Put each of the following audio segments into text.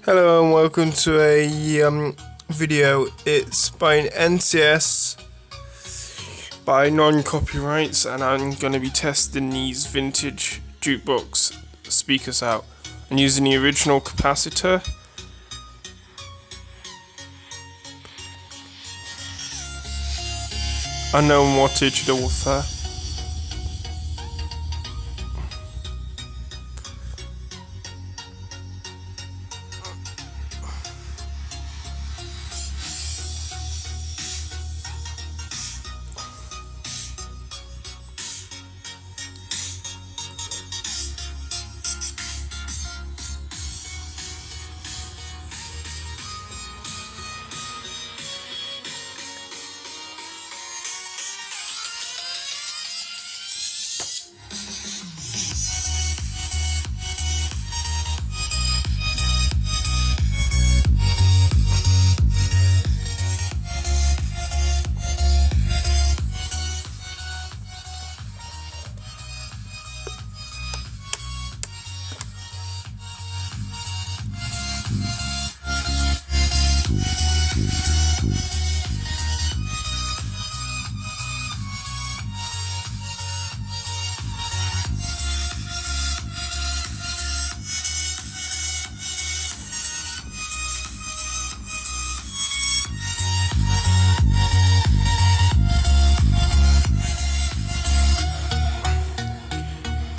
Hello and welcome to a video. It's by an NCS by non-copyrights, and I'm going to be testing these vintage jukebox speakers out and using the original capacitor. Unknown wattage the woofer.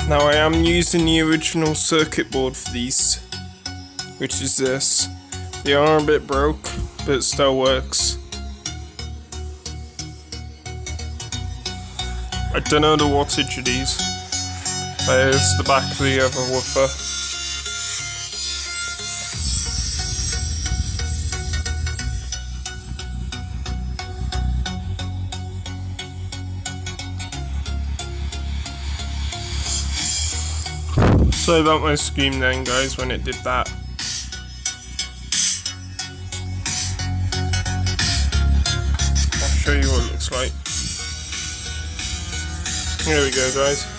Now I am using the original circuit board for these, which is this. They are a bit broke, but it still works. I don't know the wattage of these. There's the back of the other woofer. Sorry about my scream then, guys, when it did that. I'll show you what it looks like. Here we go, guys.